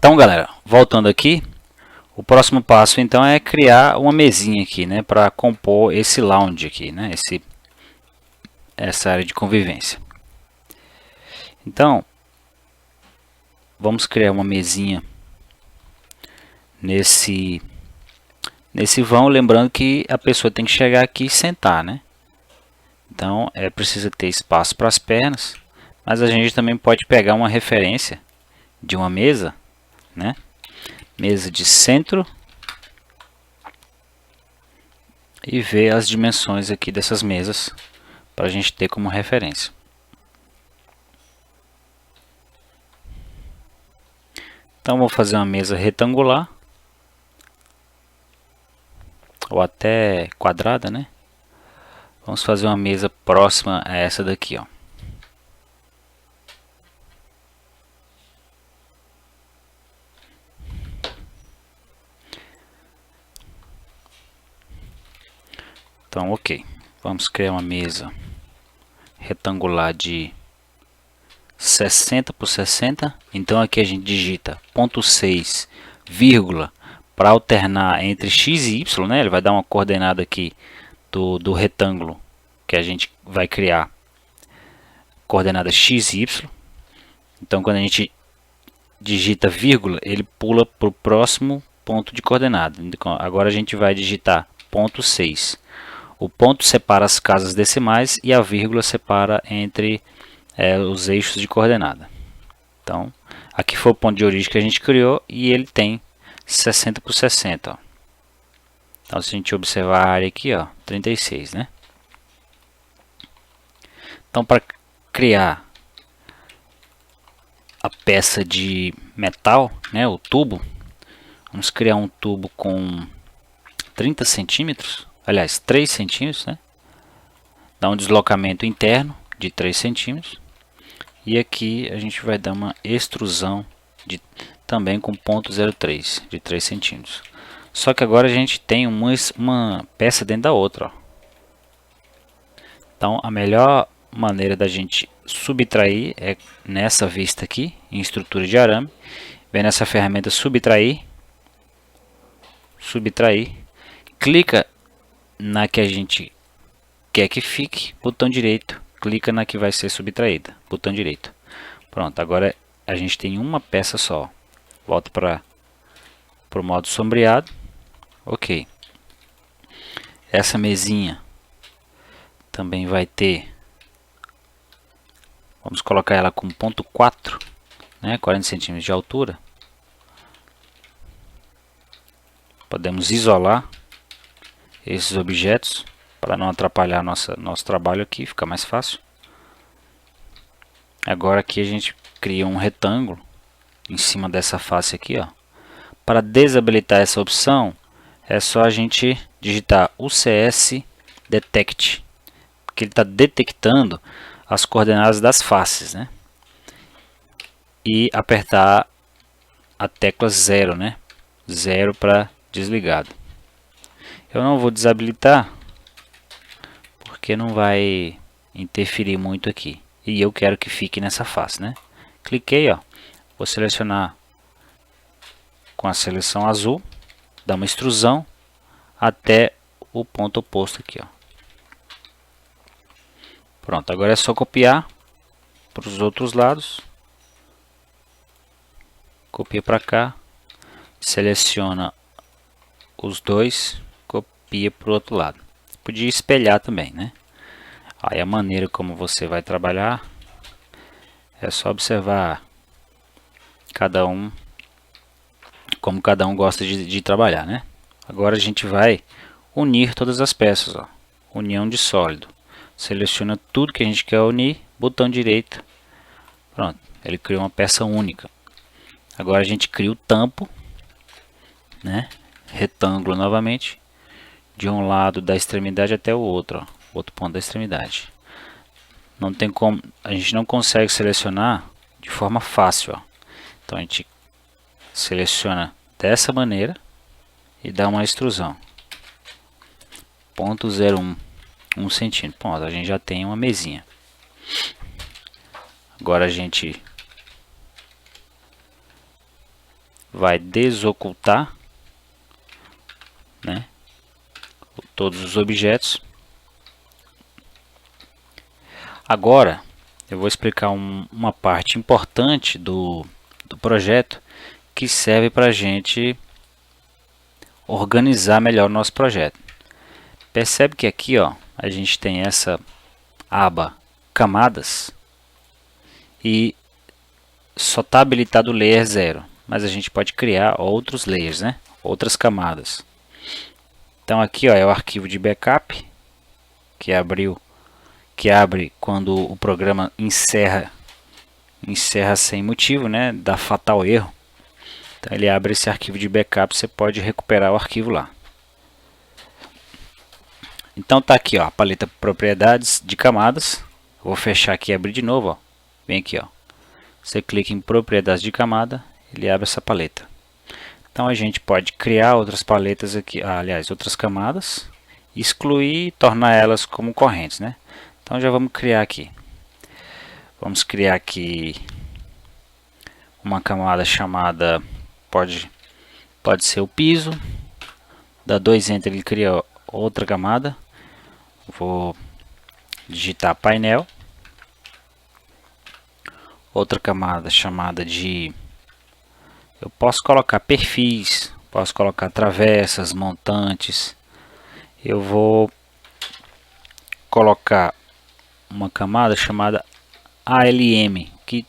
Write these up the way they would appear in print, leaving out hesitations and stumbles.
Então, galera, voltando aqui, o próximo passo então é criar uma mesinha aqui, né, para compor esse lounge aqui, né, essa área de convivência. Então, vamos criar uma mesinha nesse vão, lembrando que a pessoa tem que chegar aqui e sentar, né? Então, precisa ter espaço para as pernas, mas a gente também pode pegar uma referência de uma mesa, né? Mesa de centro, e ver as dimensões aqui dessas mesas para a gente ter como referência. Então vou fazer uma mesa retangular ou até quadrada, né? Vamos fazer uma mesa próxima a essa daqui, ó. Então, ok. Vamos criar uma mesa retangular de 60 por 60. Então aqui a gente digita 0,6, vírgula, para alternar entre x e y, né? Ele vai dar uma coordenada aqui do retângulo que a gente vai criar, coordenada x e y. Então quando a gente digita vírgula, ele pula para o próximo ponto de coordenada. Então, agora a gente vai digitar 0,6. O ponto separa as casas decimais e a vírgula separa entre os eixos de coordenada. Então, aqui foi o ponto de origem que a gente criou e ele tem 60 por 60. Ó. Então, se a gente observar a área aqui, ó, 36, né? Então, para criar a peça de metal, né, o tubo, vamos criar um tubo com 30 centímetros, aliás, 3 centímetros, né? Dá um deslocamento interno de 3 centímetros. E aqui a gente vai dar uma extrusão também com 0,03 de 3 centímetros. Só que agora a gente tem uma peça dentro da outra. Ó. Então a melhor maneira da gente subtrair é nessa vista aqui, em estrutura de arame. Vem nessa ferramenta subtrair. Clica na que a gente quer que fique, botão direito. Clica na que vai ser subtraída, botão direito. Pronto, agora a gente tem uma peça só. Volta para o modo sombreado. Ok. Essa mesinha também vai ter, vamos colocar ela com 0,4, né, 40 centímetros de altura. Podemos isolar esses objetos para não atrapalhar nosso trabalho aqui, fica mais fácil. Agora aqui a gente cria um retângulo em cima dessa face aqui, ó. Para desabilitar essa opção, é só a gente digitar UCS Detect, porque ele está detectando as coordenadas das faces, né? E apertar a tecla 0, né? 0 para desligado. Eu não vou desabilitar, porque não vai interferir muito aqui. E eu quero que fique nessa face, né? Cliquei, ó. Vou selecionar com a seleção azul, dar uma extrusão até o ponto oposto aqui, ó. Pronto, agora é só copiar para os outros lados. Copia para cá, seleciona os dois, copia para o outro lado. Podia espelhar também, né? Aí a maneira como você vai trabalhar é só observar como cada um gosta de trabalhar, né? Agora a gente vai unir todas as peças, ó. União de sólido. Seleciona tudo que a gente quer unir, botão direito. Pronto, ele criou uma peça única. Agora a gente cria o tampo, né? Retângulo novamente, de um lado da extremidade até o outro, ó. Outro ponto da extremidade. Não tem como, a gente não consegue selecionar de forma fácil, ó. Então a gente seleciona dessa maneira e dá uma extrusão. 0,01, 1 centímetro. Pronto, a gente já tem uma mesinha. Agora a gente vai desocultar, né, todos os objetos. Agora eu vou explicar uma parte importante do projeto que serve para a gente organizar melhor o nosso projeto. Percebe que aqui, ó, a gente tem essa aba camadas e só está habilitado o layer 0, mas a gente pode criar outros layers, né? Outras camadas. Então aqui, ó, é o arquivo de backup que abre quando o programa encerra sem motivo, né? Dá fatal erro. Então ele abre esse arquivo de backup, você pode recuperar o arquivo lá. Então tá aqui, ó, a paleta propriedades de camadas. Vou fechar aqui e abrir de novo, ó. Vem aqui, ó. Você clica em propriedades de camada, ele abre essa paleta. Então a gente pode criar outras paletas aqui, aliás, outras camadas, excluir e tornar elas como correntes, né? Então já vamos criar aqui. Vamos criar aqui uma camada chamada, pode ser o piso. Dá 2 enter, ele cria outra camada. Vou digitar painel. Outra camada chamada de, eu posso colocar perfis, posso colocar travessas, montantes. Eu vou colocar uma camada chamada ALM, que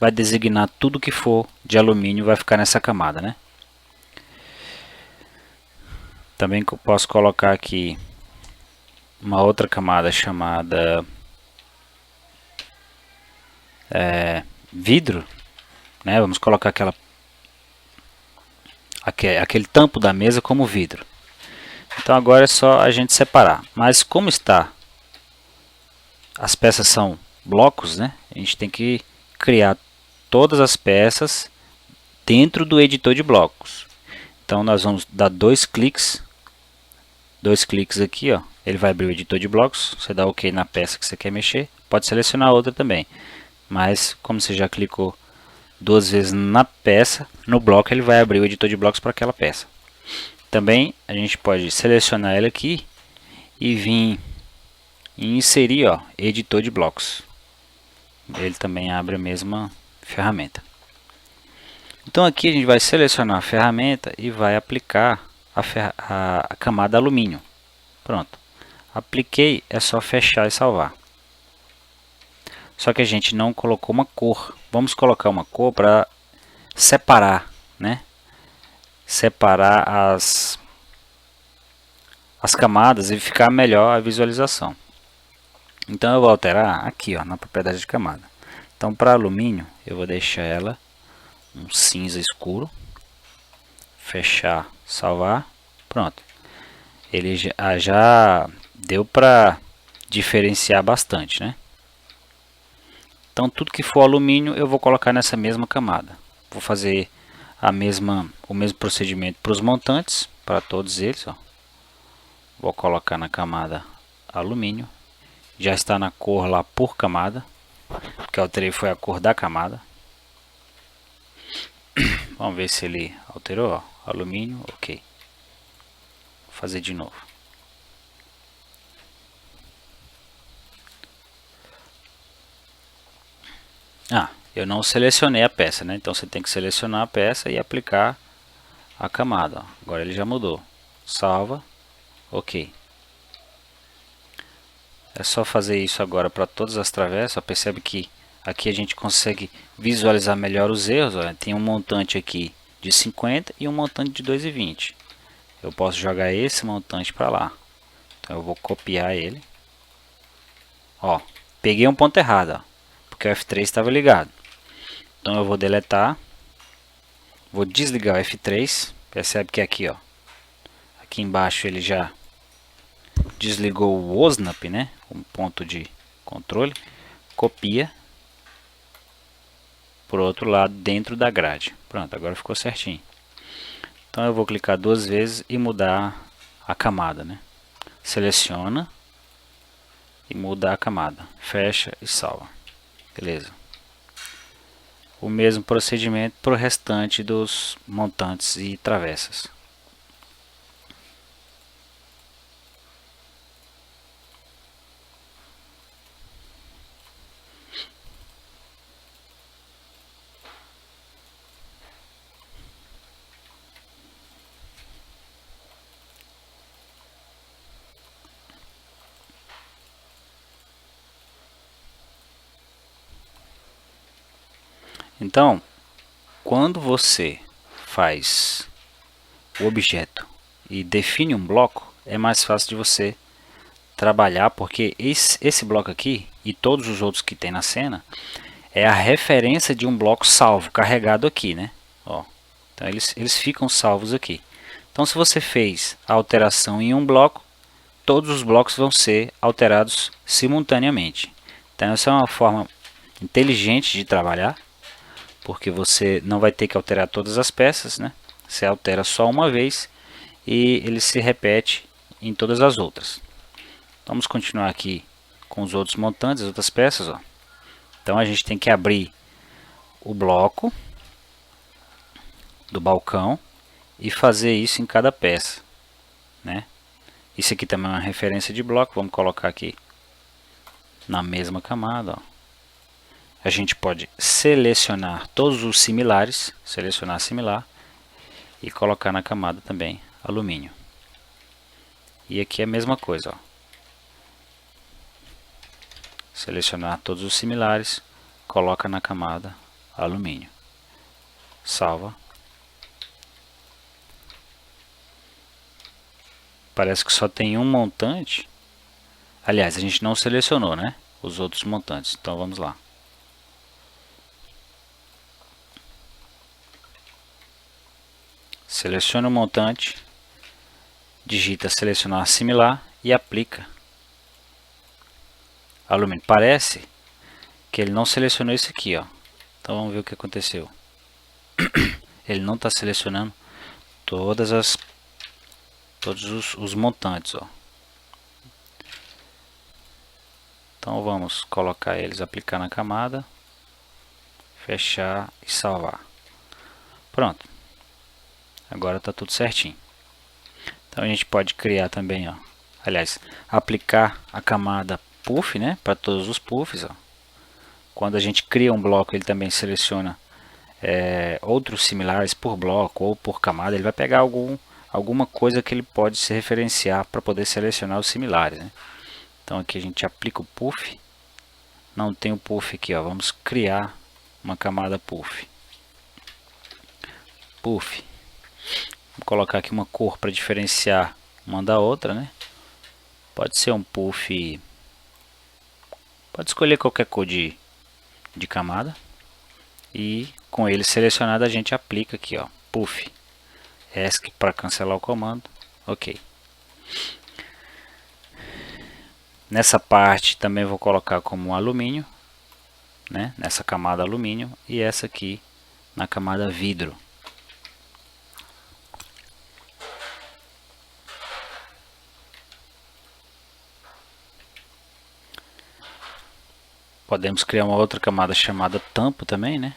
vai designar tudo que for de alumínio, vai ficar nessa camada, né? Também posso colocar aqui uma outra camada chamada vidro, né? Vamos colocar aquele tampo da mesa como vidro. Então agora é só a gente separar. Mas como as peças são blocos, né? A gente tem que criar todas as peças dentro do editor de blocos. Então nós vamos dar dois cliques aqui, ó. Ele vai abrir o editor de blocos. Você dá OK na peça que você quer mexer. Pode selecionar outra também. Mas como você já clicou 2 vezes na peça, no bloco ele vai abrir o editor de blocos para aquela peça. Também a gente pode selecionar ela aqui e vir e inserir, ó, editor de blocos. Ele também abre a mesma ferramenta. Então aqui a gente vai selecionar a ferramenta e vai aplicar a camada alumínio. Pronto. Apliquei, é só fechar e salvar. Só que a gente não colocou uma cor. Vamos colocar uma cor para separar, né? Separar as camadas e ficar melhor a visualização. Então eu vou alterar aqui, ó, na propriedade de camada. Então para alumínio eu vou deixar ela um cinza escuro. Fechar, salvar. Pronto. Ele já deu para diferenciar bastante, né? Então tudo que for alumínio eu vou colocar nessa mesma camada. Vou fazer o mesmo procedimento para os montantes, para todos eles, ó. Vou colocar na camada alumínio. Já está na cor lá por camada. O que eu alterei foi a cor da camada. Vamos ver se ele alterou, ó. Alumínio, ok. Vou fazer de novo. Eu não selecionei a peça, né? Então você tem que selecionar a peça e aplicar a camada, ó. Agora ele já mudou. Salva, ok. É só fazer isso agora para todas as travessas. Ó. Percebe que aqui a gente consegue visualizar melhor os erros. Ó. Tem um montante aqui de 50 e um montante de 2,20. Eu posso jogar esse montante para lá. Então eu vou copiar ele. Ó, peguei um ponto errado, ó, porque o F3 estava ligado. Então eu vou deletar. Vou desligar o F3. Percebe que aqui, ó, aqui embaixo ele já desligou o OSNAP, né? Um ponto de controle. Copia por outro lado dentro da grade. Pronto, agora ficou certinho. Então eu vou clicar 2 vezes e mudar a camada, né? Seleciona e muda a camada. Fecha e salva. Beleza. o mesmo procedimento para o restante dos montantes e travessas. Então, quando você faz o objeto e define um bloco, é mais fácil de você trabalhar, porque esse bloco aqui e todos os outros que tem na cena é a referência de um bloco salvo, carregado aqui, né? Ó, então eles ficam salvos aqui. Então se você fez a alteração em um bloco, todos os blocos vão ser alterados simultaneamente. Então essa é uma forma inteligente de trabalhar, porque você não vai ter que alterar todas as peças, né? Você altera só uma vez e ele se repete em todas as outras. Vamos continuar aqui com os outros montantes, as outras peças, ó. Então a gente tem que abrir o bloco do balcão e fazer isso em cada peça, né? Isso aqui também é uma referência de bloco, vamos colocar aqui na mesma camada, ó. A gente pode selecionar todos os similares, selecionar similar e colocar na camada também alumínio. E aqui é a mesma coisa, ó. Selecionar todos os similares, coloca na camada alumínio. Salva. Parece que só tem um montante. Aliás, a gente não selecionou, né? Os outros montantes. Então vamos lá. Seleciona o montante, digita selecionar similar e aplica alumínio. Parece que ele não selecionou esse aqui, ó. Então vamos ver o que aconteceu. Ele não está selecionando todos os montantes, ó. Então vamos colocar eles, aplicar na camada, fechar e salvar. Pronto. Agora está tudo certinho. Então a gente pode criar também, ó. Aliás, aplicar a camada puff, né, para todos os puffs, ó. Quando a gente cria um bloco, ele também seleciona outros similares por bloco ou por camada. Ele vai pegar alguma coisa que ele pode se referenciar para poder selecionar os similares, né? Então aqui a gente aplica o puff. Não tem o puff aqui, ó. Vamos criar uma camada puff. Puff. Vou colocar aqui uma cor para diferenciar uma da outra, né? Pode ser um puff. Pode escolher qualquer cor de camada. E com ele selecionado a gente aplica aqui, ó, puff. ESC para cancelar o comando. Ok. Nessa parte também vou colocar como um alumínio, né? Nessa camada alumínio e essa aqui na camada vidro. Podemos criar uma outra camada chamada tampo também, né?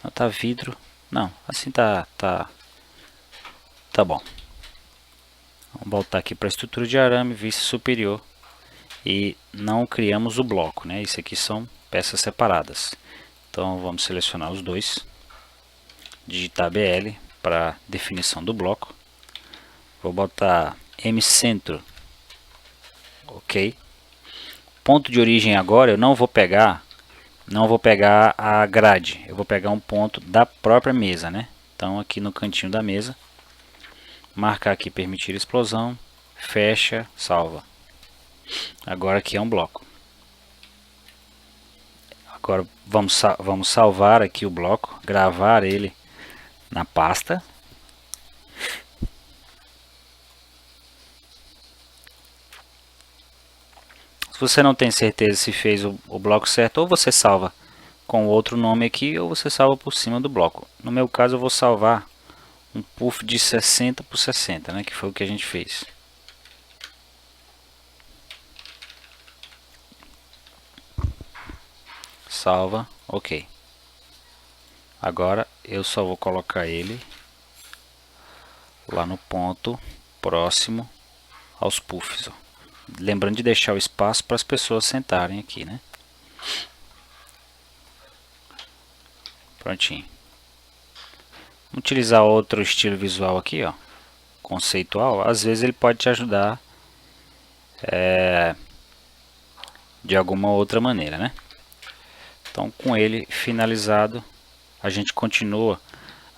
Não tá vidro. Não, assim tá bom. Vamos voltar aqui para a estrutura de arame, vista superior. E não criamos o bloco, né? Isso aqui são peças separadas. Então vamos selecionar os dois. Digitar BL para definição do bloco. Vou botar M centro. Ok. Ponto de origem agora eu não vou pegar a grade. Eu vou pegar um ponto da própria mesa, né? Então aqui no cantinho da mesa, marcar aqui permitir explosão, fecha, salva. Agora aqui é um bloco. Agora vamos salvar aqui o bloco, gravar ele na pasta. Se você não tem certeza se fez o bloco certo, ou você salva com outro nome aqui, ou você salva por cima do bloco. No meu caso eu vou salvar um puff de 60 por 60, né, que foi o que a gente fez. Salva, ok. Agora eu só vou colocar ele lá no ponto próximo aos puffs, ó. Lembrando de deixar o espaço para as pessoas sentarem aqui, né? Prontinho. Vamos utilizar outro estilo visual aqui, ó, conceitual. Às vezes ele pode te ajudar de alguma outra maneira, né? Então, com ele finalizado, a gente continua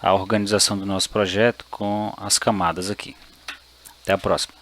a organização do nosso projeto com as camadas aqui. Até a próxima.